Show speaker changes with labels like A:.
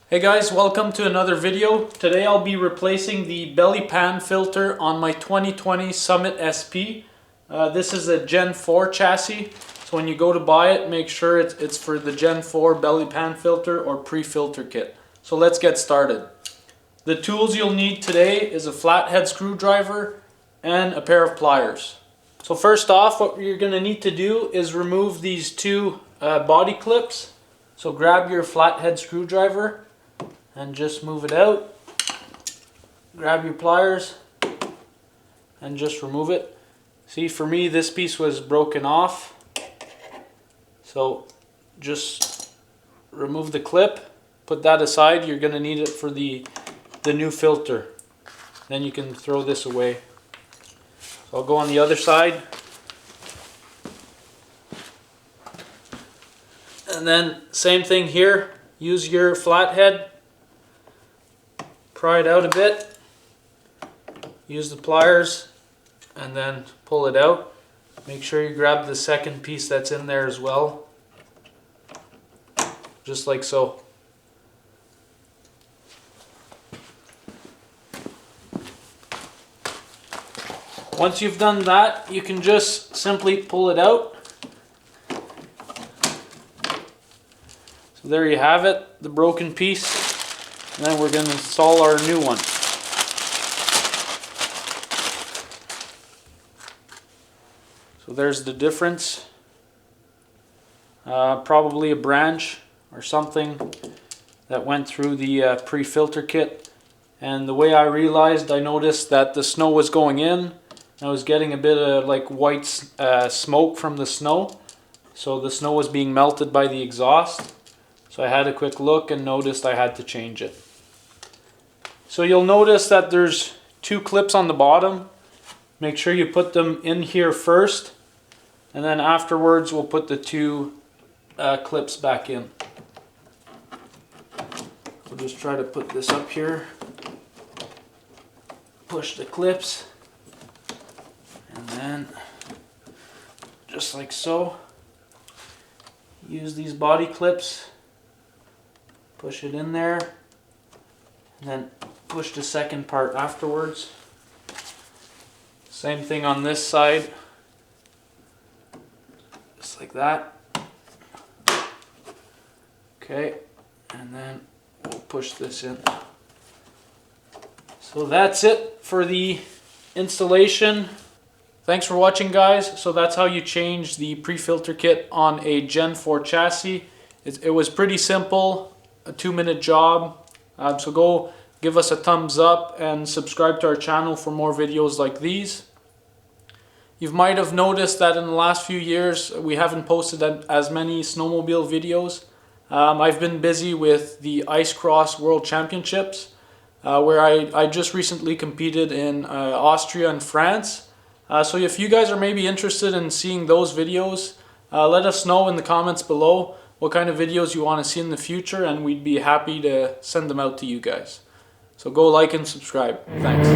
A: Hey guys, welcome to another video. Today I'll be replacing the belly pan filter on my 2020 Summit SP. This is a Gen 4 chassis, so when you go to buy it, make sure it's for the Gen 4 belly pan filter or pre-filter kit. So let's get started. The tools you'll need today is a flathead screwdriver and a pair of pliers. So first off, what you're going to need to do is remove these two body clips. So grab your flathead screwdriver and just move it out. Grab your pliers and just remove it. See, for me this piece was broken off, so just remove the clip, put that aside. You're going to need it for the new filter. Then you can throw this away. So I'll go on the other side. And then same thing here. Use your flathead. Pry it out a bit. Use the pliers and then pull it out. Make sure you grab the second piece that's in there as well. Just like so. Once you've done that, you can just simply pull it out. So there you have it, the broken piece. And then we're going to install our new one. So there's the difference. Probably a branch or something that went through the pre-filter kit. And the way I noticed that the snow was going in. I was getting a bit of like white smoke from the snow. So the snow was being melted by the exhaust. So I had a quick look and noticed I had to change it. So you'll notice that there's two clips on the bottom. Make sure you put them in here first, and then afterwards we'll put the two clips back in. We'll just try to put this up here. Push the clips, and then just like so. Use these body clips. Push it in there, and then push the second part afterwards. Same thing on this side, just like that. Okay, and then we'll push this in. So that's it for the installation. Thanks for watching, guys. So that's how you change the pre-filter kit on a Gen 4 chassis. It was pretty simple. A 2-minute job. So go give us a thumbs up and subscribe to our channel for more videos like these. You might have noticed that in the last few years we haven't posted as many snowmobile videos. I've been busy with the Ice Cross World Championships, where I just recently competed in Austria and France. So if you guys are maybe interested in seeing those videos, let us know in the comments below what kind of videos you want to see in the future, and we'd be happy to send them out to you guys. So go like and subscribe. Thanks.